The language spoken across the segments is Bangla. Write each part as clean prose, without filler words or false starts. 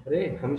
अरे हम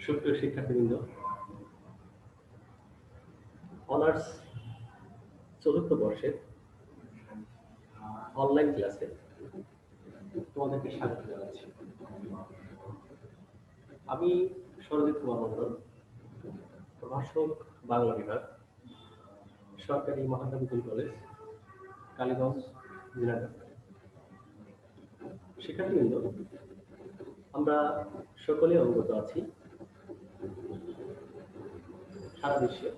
সুপ্রিয় শিক্ষার্থীবৃন্দ, অনার্স চতুর্থ বর্ষের অনলাইন ক্লাসে তোমাদেরকে স্বাগত জানাচ্ছি। আমি সরজিৎ কুমার মন্ডল, প্রভাষক, বাংলা বিভাগ, সরকারি মহানগর কলেজ, কালীগঞ্জ, দিনাজপুর। শিক্ষার্থীবৃন্দ, আমরা সকলে অবগত আছি সারা বিশ্বে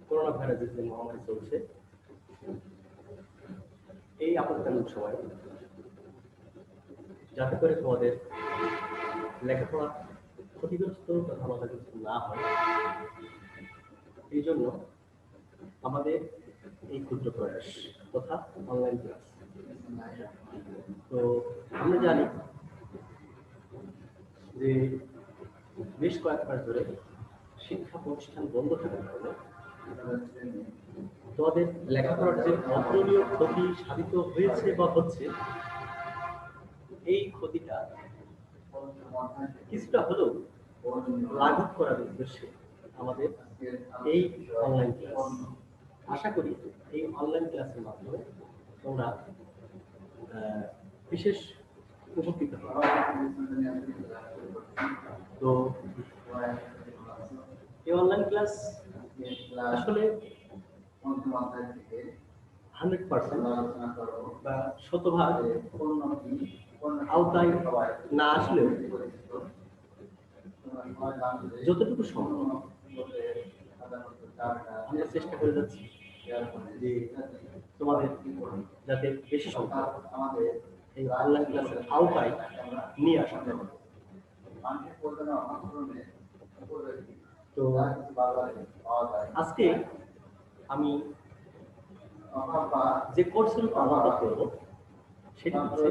করোনা ভাইরাসের যে মহামারী চলছে, এই আপদকালীন সময় যাতে করে তোমাদের লেখাপড়া ক্ষতিগ্রস্ত তথা বাধাগ্রস্ত না হয়, এই জন্য আমাদের এই ক্ষুদ্র প্রয়াস তথা অনলাইন ক্লাস। তো আমরা জানি যে বেশ কয়েক মাস ধরে শিক্ষা প্রতিষ্ঠান বন্ধ থাকার কারণে তোমাদের লেখাপড়ার যে অতুলনীয় ক্ষতি সাধিত হয়েছে বা হচ্ছে, এই ক্ষতিটা কিছুটা হলেও লাঘব করার উদ্দেশ্যে আমাদের এই অনলাইন ক্লাস। আশা করি এই অনলাইন ক্লাসের মাধ্যমে তোমরা বিশেষ উপকৃত হবে। তো এই অনলাইন ক্লাস আসলে 100% বা শতভাগ আওতায় না আসলেও যতটুকু সম্ভব আমরা চেষ্টা করে যাচ্ছি যে তোমাদের যাতে বেশি সংখ্যক এই অনলাইন ক্লাসের আওতায় নিয়ে আসা যায়। তো আজকে আমি যে কোর্সের উপর আলোচনা করব সেটি হচ্ছে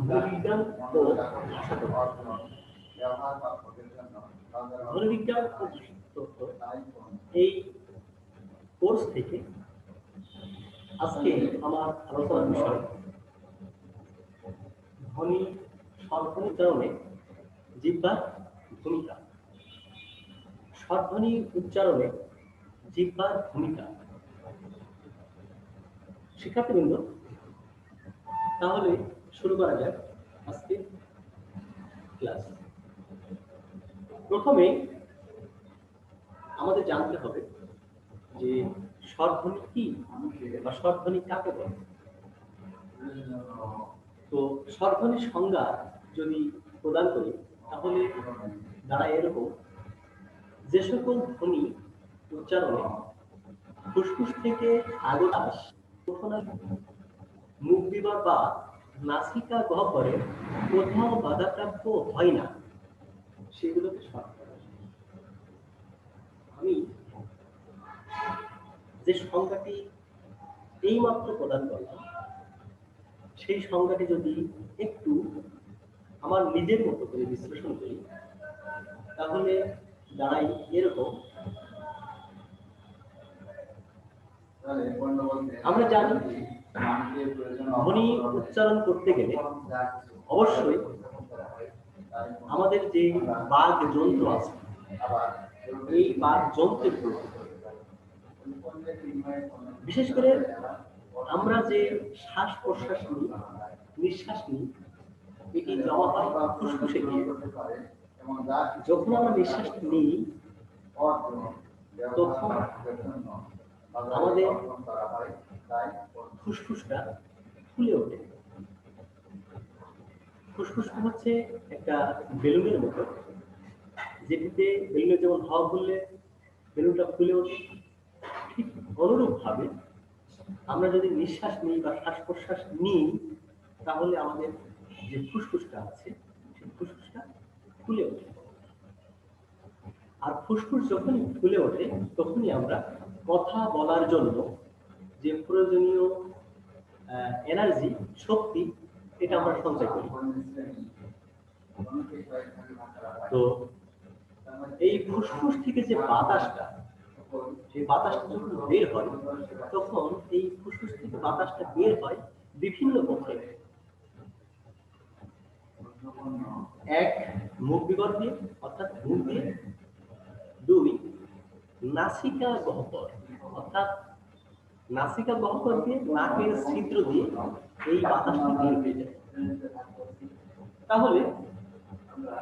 ধনুর্বিজ্ঞান ও ভাষাতত্ত্ব। ধনুর্বিজ্ঞান ও ভাষাতত্ত্ব এই কোর্স থেকে আজকে আমার আলোচনার বিষয় ধ্বনি স্বরধ্বনি জিহ্বার ভূমিকা। স্বরধ্বনি উচ্চারণে জিহ্বার ভূমিকা। শিক্ষার্থীবৃন্দ, তাহলে শুরু করা যাক আজকে ক্লাস। প্রথমে আমাদের জানতে হবে যে স্বরধ্বনি কি বা স্বরধ্বনি কাকে বলে। তো স্বরধ্বনির সংজ্ঞা যদি প্রদান করি তাহলে দাঁড়ায় এরকম যে সকল ধ্বনি উচ্চারণে ফুসফুস থেকে আগত শ্বাস মুখ বিবর বা নাসিকা গহ্বরে কোথাও বাধাপ্রাপ্ত হয় না, সেগুলোকে শর্টকাট। আমি যে সংজ্ঞাটি এইমাত্র প্রদান করলাম, সেই সংজ্ঞাটি যদি একটু আমার নিজের মতো করে বিশ্লেষণ করি, তাহলে দাঁড়াই এরকম। আমরা জানি ধ্বনি উচ্চারণ করতে গেলে অবশ্যই আমাদের যে বাগ যন্ত্র আছে, এই বাগ যন্ত্রের বিশেষ করে আমরা যে শ্বাস প্রশ্বাস নিই, নিঃশ্বাস নিই, এটি জমা হয় ফুসফুসে গিয়ে। যখন আমরা নিঃশ্বাস নিই, তখন আমাদের ফুসফুসটা ফুলে ওঠে। ফুসফুসটা হচ্ছে একটা বেলুনের মতো, যেটিতে বেলুনে যেমন হাওয়া ভরলে বেলুনটা ফুলে ওঠে, ঠিক অনুরূপ ভাবে আমরা যদি নিঃশ্বাস নিই বা শ্বাস প্রশ্বাস নিই, তাহলে আমাদের যে ফুসফুসটা আছে, সেই ফুসফুসটা ফুলে ওঠে। আর ফুসফুস যখনই ফুলে ওঠে, তখনই আমরা কথা বলার জন্য যে প্রয়োজনীয় এনার্জি, শক্তি, এটা আমরা সঞ্চয় করি। তো এই ফুসফুস থেকে যে বাতাসটা, সেই বাতাসটা যখন বের হয়, তখন এই ফুসফুস থেকে বাতাসটা বের হয় বিভিন্ন পথে। এক, মুখ বিবর দিয়ে, অর্থাৎ মুখ দিয়ে। দুই, নাসিকা গহ্বর, অর্থাৎ নাসিকা গহ্বর দিয়ে, নাকের ছিদ্র দিয়ে এই বাতাসটা বের হয়ে যায়। তাহলে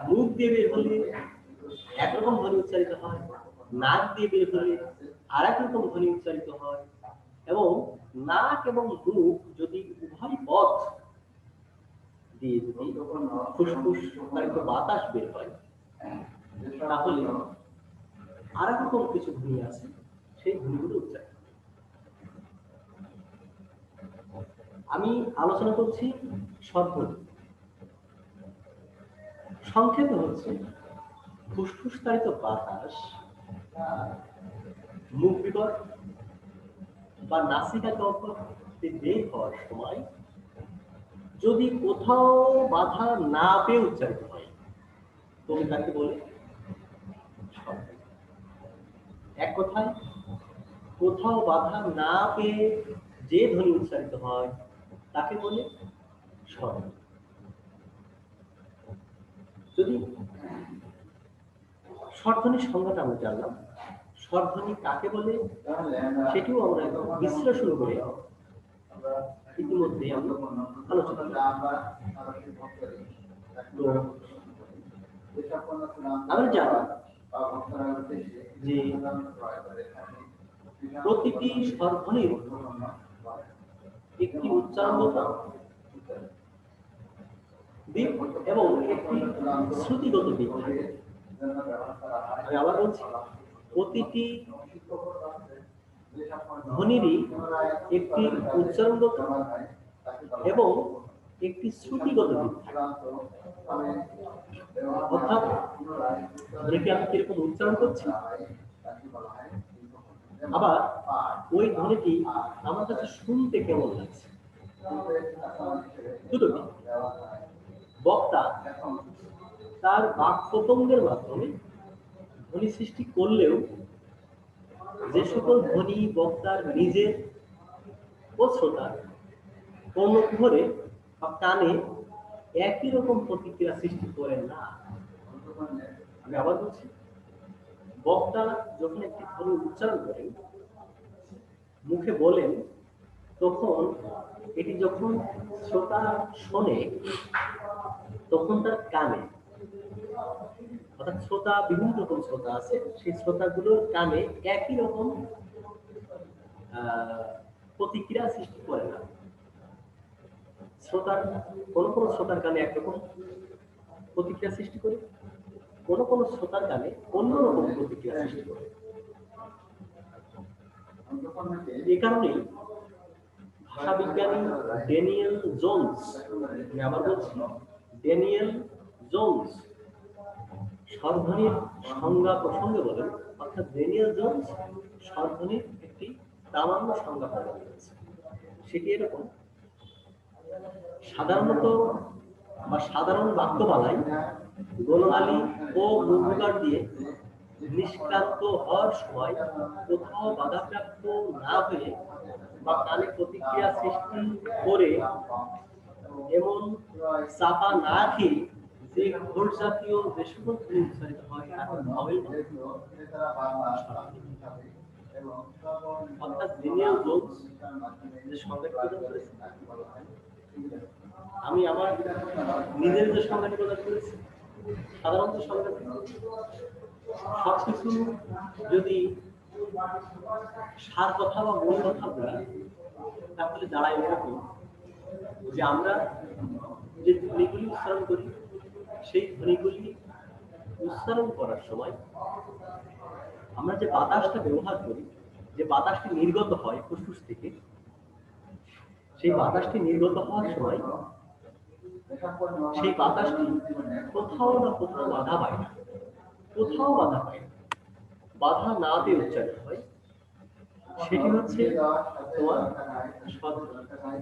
মুখ দিয়ে বের হলে একরকম ধ্বনি উচ্চারিত হয়, নাক দিয়ে বের হলে আর এক রকম ধ্বনি উচ্চারিত হয়, এবং নাক এবং মুখ যদি উভয় পথ দিয়ে যদি ফুসফুস কারিত বাতাস বের হয়, তাহলে আর এক রকম কিছু ধ্বনি আছে, সেই ধ্বনিগুলো উচ্চারিত। আমি আলোচনা করছি স্বরধ্বনি। সংক্ষেপে হচ্ছে ফুসফুসকারিত বাতাস মুখ বিবর বা নাসিকা গহ্বর বের হওয়ার সময় যদি কোথাও বাধা না পেয়ে উচ্চারিত হয়, তবে তাকে বলে স্বরধ্বনি। এক কথায়, কোথাও বাধা না পেয়ে যে ধ্বনি উচ্চারিত হয়, তাকে বলে স্বরধ্বনি। যদি স্বরধ্বনির সংজ্ঞাটা আমরা জানলাম, স্বরধ্বনি কাকে বলে সেটিও আমরা বিশ্লেষণ করে ইতিমধ্যে আমি আলোচনা আমরা জানি যে প্রতিটি স্বরধ্বনির একটি উচ্চারণগত দিক এবং একটি শ্রুতিগত দিক থাকে। আমি আবার বলছি, প্রতিটি ধ্বনিরই একটি উচ্চারণগত এবং একটি শ্রুতিগত দিক থাকে। অর্থাৎ ধ্বনিকে আমি কিরকম উচ্চারণ করছি, আবার ওই ধ্বনিটি আমার কাছে শুনতে কেমন লাগছে, দুটোটি। বক্তা তার বাক প্রত্যঙ্গের মাধ্যমে ধ্বনি সৃষ্টি করলেও যে সকল ধ্বনি বক্তার নিজের ও শ্রোতার কর্ণকুহরে বা কানে একই রকম প্রতিক্রিয়া সৃষ্টি করেন না। আমি আবার বলছি, বক্তা যখন একটি ধ্বনি উচ্চারণ করেন, মুখে বলেন, তখন এটি যখন শ্রোতা শোনে, তখন তার কানে, অর্থাৎ শ্রোতা, বিভিন্ন রকম শ্রোতা আছে, সেই শ্রোতাগুলোর কানে একই রকম প্রতিক্রিয়া সৃষ্টি করে না। শ্রোতার কোন শ্রোতার কানে একরকম প্রতিক্রিয়া সৃষ্টি করে, কোনো কোনো শ্রোতার গানে অন্যরকম প্রতিক্রিয়া সৃষ্টি করে। এই কারণেই ভাষাবিজ্ঞানী ড্যানিয়েল জোন্স, আমি আবার বলছি ড্যানিয়েল জোন্স স্বরধ্বনির সংজ্ঞা প্রসঙ্গে বলেন, অর্থাৎ ড্যানিয়েল জোন্স স্বরধ্বনির একটি প্রামাণ্য সংজ্ঞা প্রদান করেছে। সেটি এরকম: সাধারণত বা সাধারণ বাক্যমালায় গোলমালি ও মুখগার দিয়ে নিষ্ক্রান্ত হওয়ার সময় কোথাও বাধাপ্রাপ্ত না হয়ে বা কানে প্রতিক্রিয়া সৃষ্টি করে এমন চাপা না খেয়ে যে ঘোর জাতীয় যে সকল ধ্বনি উচ্চারিত হয় তাকে ভাওয়েল বলে। অর্থাৎ ড্যানিয়েল জোন্স যে সংজ্ঞাটি প্রদান করেছেন, আমি আমার নিজের যে সংজ্ঞাটি প্রদান করেছি, সাধারণত সংজ্ঞাটি সবকিছু যদি সার কথা বা মূল কথা বলি তাহলে দাঁড়ায় এরকম যে আমরা যে ধ্বনিগুলি উচ্চারণ করি সেই ধ্বনিগুলি উচ্চারণ করার সময় আমরা যে বাতাসটা ব্যবহার করি, যে বাতাসটি নির্গত হয় ফুসফুস থেকে, সেই বাতাসটি নির্গত হওয়ার সময় সেই বাতাসটি কোথাও না কোথাও বাধা পায় না, কোথাও বাধা পায় না, বাধা না দিয়ে উচ্চারিত হয়। সেটি হচ্ছে তোমার স্বরধ্বনি।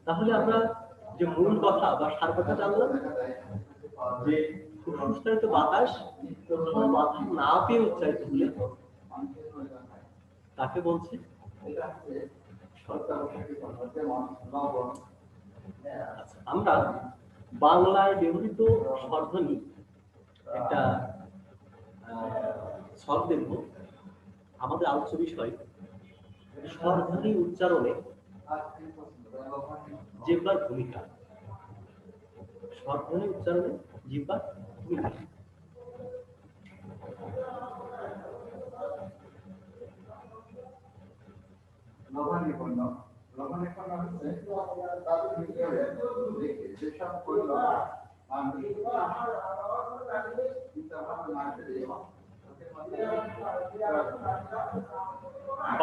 তাহলে আমরা যে মূল কথা বা সার কথা জানলাম যে ফুসফুসচারিত বাতাস কোথাও বাধা না পেয়ে উচ্চারিত হলে তাকে বলছে আমরা বাংলায় ব্যবহৃত স্বরধ্বনি একটা ছক দেখব। আমাদের আলোচ্য বিষয় স্বরধ্বনি উচ্চারণে জিহ্বার ভূমিকা। স্বরধ্বনি উচ্চারণে জিহ্বার ভূমিকা।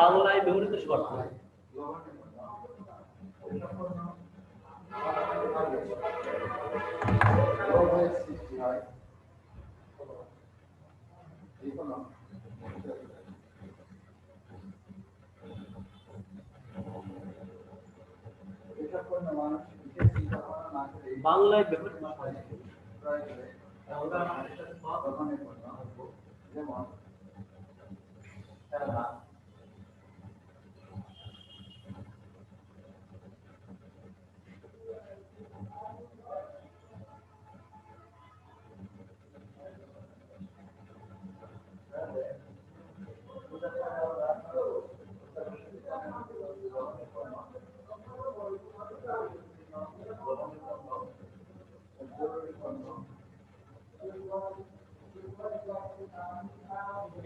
বাংলায় ব্যবহৃত স্বরধ্বনি বাংলায় ব্যবহৃত যেমন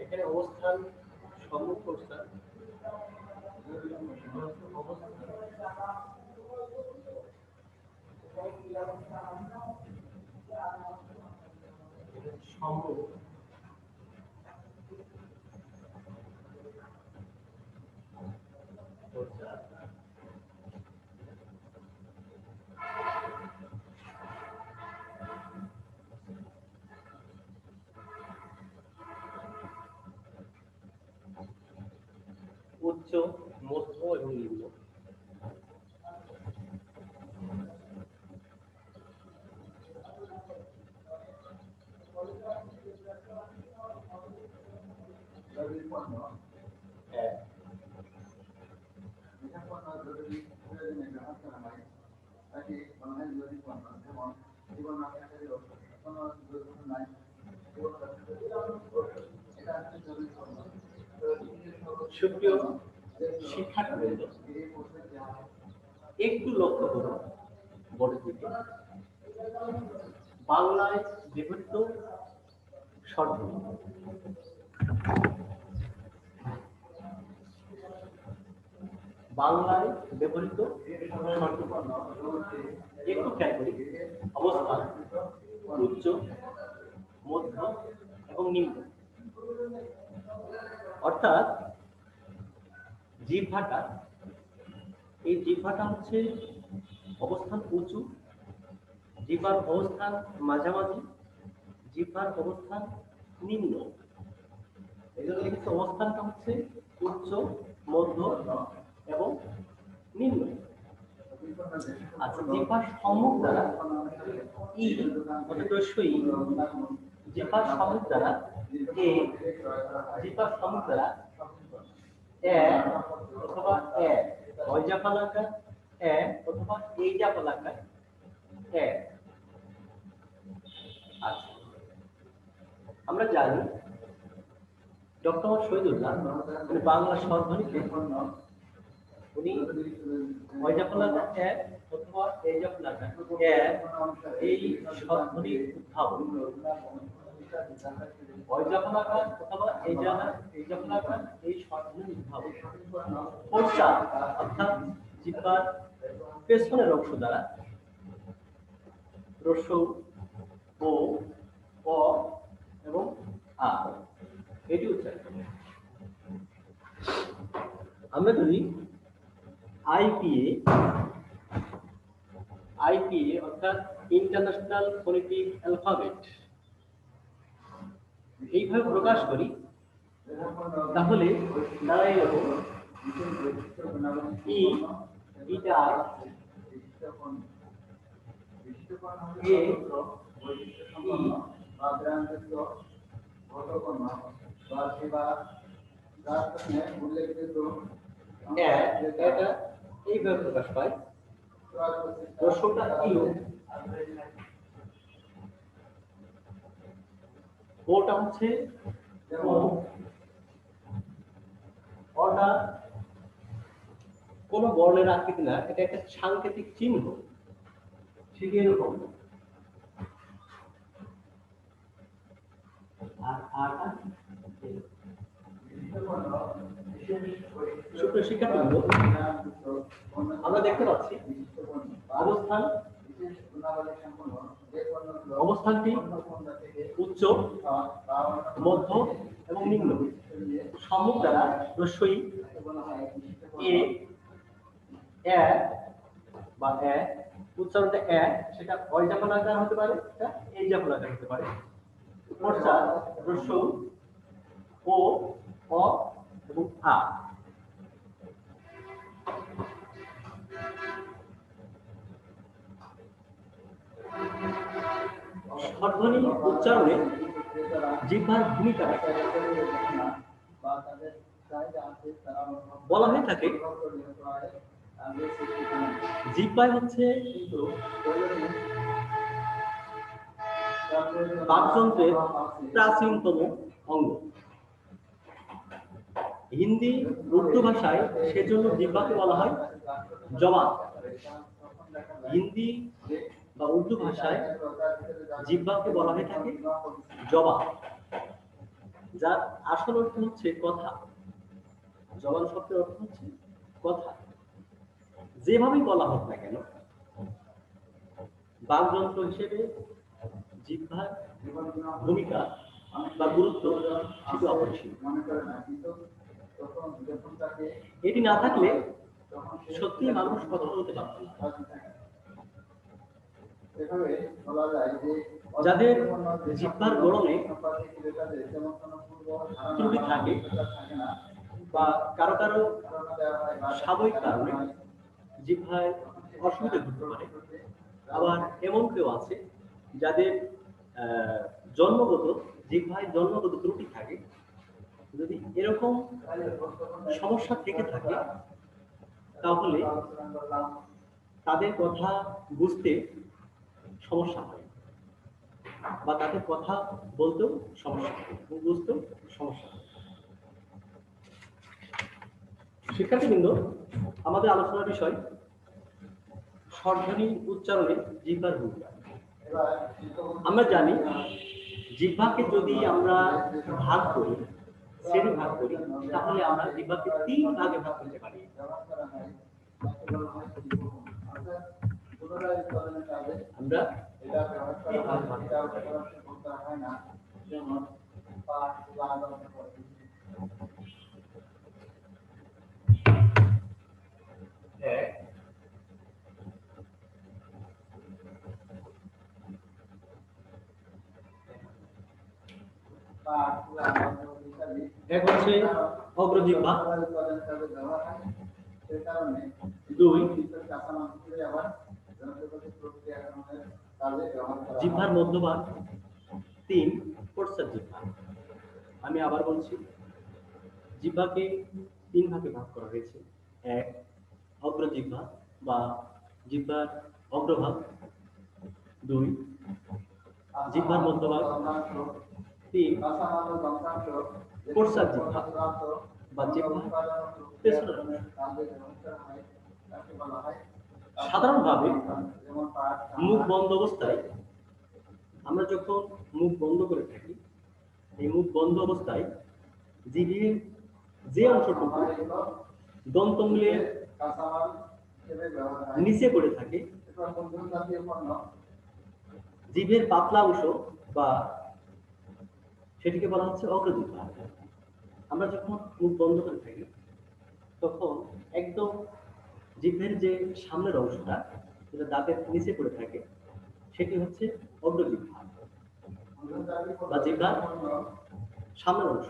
এখানে অবস্থান সম্মুখ অবস্থান সম্মুখ উচ্চ, মধ্য এবং নিম্ন। সুপ্রিয় শিক্ষার্থীবৃন্দ, একটু লক্ষ্য করুন বোর্ডের দিকে। বাংলায় ব্যবহৃত স্বরধ্বনি, বাংলায় ব্যবহৃত স্বরধ্বনি একটু খেয়াল করি। অবস্থান উচ্চ, মধ্য এবং নিম্ন। অর্থাৎ জিহ্বাটা, এই জিহ্বাটা হচ্ছে অবস্থান উঁচু, জিহ্বার অবস্থান মাঝামাঝি, জিহ্বার অবস্থান নিম্ন। এই জন্য লিখেছে অবস্থানটা হচ্ছে উচ্চ, মধ্য এবং নিম্ন। আচ্ছা, জিহ্বার সম্মুখ দ্বারা ই অর্থাৎ জিহ্বার সম্মুখ দ্বারা এ, জিহ্বার সম্মুখ দ্বারা এ অথবা এ ওইজা পালাকার এ অথবা এইজা পালাকার এ। আচ্ছা, আমরা জানি ডক্টর শহীদুল্লাহ উনি বাংলা স্বরধ্বনিতে উনি ওইজা পালাকার এ অথবা এইজা পালাকার এ এই স্বরধ্বনির উদ্ভাবন, ওইজা পালাকার অথবা এইজা পালাকার এই স্বরধ্বনির উদ্ভাবন পশ্চাৎ অর্থাৎ জিহ্বার পেছনের অংশ দ্বারা হ্রস্ব ও অ এবং আ এটি উচ্চারিত। আমরা যদি আইপিএ অর্থাৎ ইন্টারন্যাশনাল ফোনেটিক অ্যালফাবেট এইভাবে প্রকাশ করি, তাহলে দাঁড়ায় এরকম ই, ইটা, এ, এটা এইভাবে প্রকাশ পায়। দর্শকটা ইউ, ওটা হচ্ছে ও, ওটা কোন বর্ণের আকৃতি না, এটা একটা সাংকেতিক চিহ্ন, ঠিক এরকম। আর সুপ্রিয় শিক্ষার্থীবৃন্দ, আমরা দেখতে পাচ্ছি অবস্থানটি উচ্চ, মধ্য এবং নিম্ন। সম্মুখ দ্বারা রস্বই এ বা এ, উচ্চারণটা এ, সেটা ওইজা পালাকার হতে পারে, এটা এইজা পালাকার হতে পারে। পশ্চাৎ রস্ব ও, অ এবং আ। স্বরধ্বনি উচ্চারণে জিহ্বার ভূমিকা বলা হয়ে থাকে। জিহ্বাই হচ্ছে বাকযন্ত্রের প্রাচীনতম অঙ্গ। হিন্দি, উর্দু ভাষায় সেজন্য জিহ্বাকে বলা হয় জবান। হিন্দি বা উর্দু ভাষায় জিহ্বাকে বলা হয়ে থাকে জবান, যার আসল অর্থ হচ্ছে কথা। জবান শব্দের অর্থ হচ্ছে কথা। যেভাবেই বলা হোক না কেন, বাকযন্ত্র হিসেবে জিহ্বার ভূমিকা বা গুরুত্ব শুধু অপরিসীম। এটি না থাকলে সত্যি মানুষ কথা বলতে পারত না। যাদের জিহ্বার গড়নে ত্রুটি থাকে বা কারো কারো স্বাভাবিক কারণে জিহ্বায় অসুবিধা ঘটতে পারে, আবার এমন কেউ আছে যাদের জন্মগত জিহ্বায় জন্মগত ত্রুটি থাকে। যদি এরকম সমস্যা থেকে থাকে তাহলে তাদের কথা বুঝতে সমস্যা হয় বা তাদের কথা বলতেও সমস্যা হয়, বুঝতেও সমস্যা হয়। শিক্ষার্থীবৃন্দ, আমাদের আলোচনার বিষয় স্বরধ্বনি উচ্চারণে জিহ্বার ভূমিকা। আমরা জানি জিহ্বাকে যদি আমরা ভাগ করি, শ্রেণী ভাগ করি, তাহলে আমরা জিহ্বাকে 3 ভাগে ভাগ করতে পারি। আমরা এটা ব্যবহার করা হয়, এটা ব্যবহার করতে হয় না, যেমন পাঠ লাগানো এক পাঠ লাগানো ইত্যাদি এক হচ্ছে অগ্রজিহ্বা, সেই কারণে দুই কাঁচা মাংসকে আবার যন্ত্রপাতি প্রক্রিয়াকরণের কাজে ব্যবহার করা হয়। জিহ্বার মধ্যভাগ, তিন প্রস্রাব জিহ্বা। আমি আবার বলছি, জিহ্বাকে তিন ভাগে ভাগ করা হয়েছে। এক অগ্রজিহ্বা বা জিহ্বার অগ্রভাগ, দুই জিহ্বার মধ্যভাগ, তিন প্রস্রাব জিহ্বা বা জিহ্বা পেছনের অংশ। সাধারণভাবে মুখ বন্ধ অবস্থায়, আমরা যখন মুখ বন্ধ করে থাকি, এই মুখ বন্ধ অবস্থায় জিভের যে অংশটুকু দন্তমূলের নিচে পড়ে থাকে, জিভের পাতলা অংশ বা সেটিকে বলা হচ্ছে অগ্রজিহ্বা। আমরা যখন মুখ বন্ধ করে থাকি তখন একদম জিভের যে সামনের অংশটা, যেটা দাঁতের নিচে পড়ে থাকে, সেটি হচ্ছে অগ্রজিহ্বা বা জিহ্বার সামনের অংশ।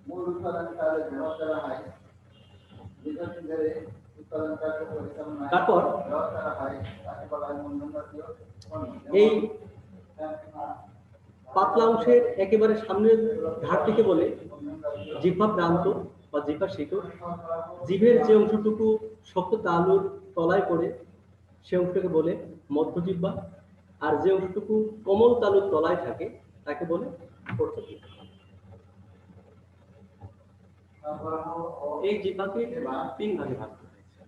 মূল উৎপাদন কাজে ব্যবহার করা হয়, দীর্ঘদিন ধরে উৎপাদন কার্য পরিচালনায় তারপর ব্যবহার করা হয়, তাকে বলা হয় মূলধন জাতীয় পণ্য। এই পাতলা অংশের একেবারে সামনের ধারটিকে বলে জিহ্বা প্রান্ত বা জিহ্বা শিকড়। জিভের যে অংশটুকু শক্ত তালুর তলায় পড়ে সে অংশটাকে বলে মধ্যজিহ্বা, আর যে অংশটুকু কোমল তালুর তলায় থাকে তাকে বলে প্রস্থজিহ্বা। এই জিহ্বাকে তিন ভাগে ভাগ করা হয়েছে।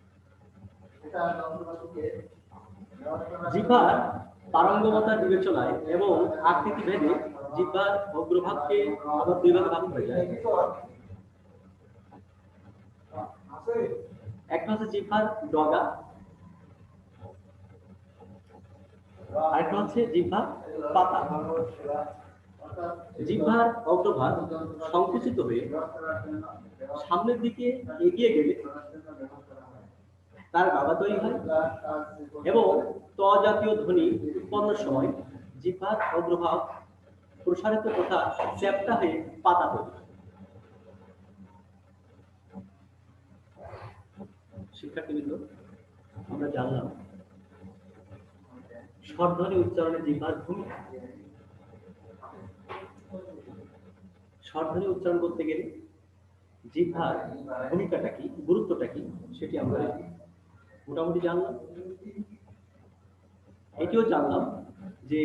জিহ্বার পারঙ্গমতার বিবেচনায় এবং আকৃতি ভেদে জিহ্বার অগ্রভাগকে আবার দুই ভাগে ভাগ করা যায়। একটা হচ্ছে জিহ্বার ডগা, আরেকটা হচ্ছে জিহ্বার পাতা। জিহ্বার অগ্রভাগ সংকুচিত হয়ে সামনের দিকে এগিয়ে গেলে তার গাভা তৈরি হয় এবং ত জাতীয় ধ্বনি উৎপন্নের সময় জিহ্বার অগ্রভাগ প্রসারিত তথা চ্যাপ্টা হয়ে পাতা তৈরি হয়। শিক্ষার্থীবৃন্দ, আমরা জানলাম স্বরধ্বনি উচ্চারণে জিহ্বার ভূমিকা। স্বরধ্বনি উচ্চারণ করতে গেলে জিহ্বার ভূমিকাটা কি, গুরুত্বটা কি, সেটি আমরা মোটামুটি জানলাম। এটিও জানলাম যে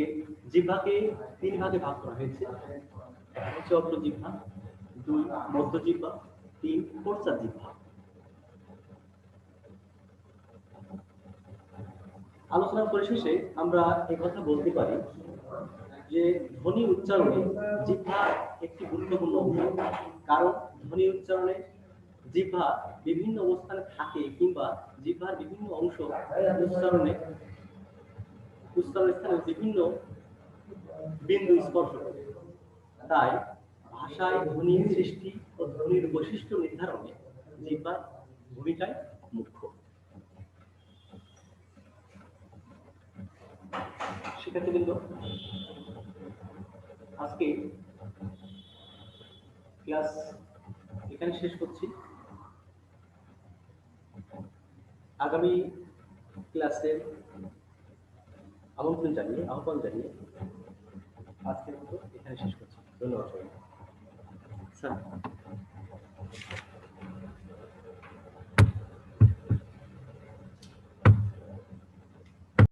জিহ্বাকে তিন ভাগে ভাগ করা হয়েছে। এক হচ্ছে অগ্রজিহ্বা, দুই মধ্যজিহ্বা, তিন প্রস্রাব জিহ্বা। আলোচনার পরিশেষে আমরা এই কথা বলতে পারি যে ধ্বনি উচ্চারণে জিহ্বা একটি গুরুত্বপূর্ণ অংশ। কারণ ধ্বনি উচ্চারণে জিহ্বা বিভিন্ন অবস্থানে থাকে কিংবা জিহ্বার বিভিন্ন অংশ উচ্চারণ স্থানে বিভিন্ন বিন্দু স্পর্শ করে। তাই ভাষায় ধ্বনির সৃষ্টি ও ধ্বনির বৈশিষ্ট্য নির্ধারণে জিহ্বার ভূমিকায় মুখ্য। শিক্ষার্থীবৃন্দ, আজকে ক্লাস এখানে শেষ করছি। আগামী ক্লাসে আহ্বান জানিয়ে আজকের মতো এখানে শেষ করছি। ধন্যবাদ স্যার।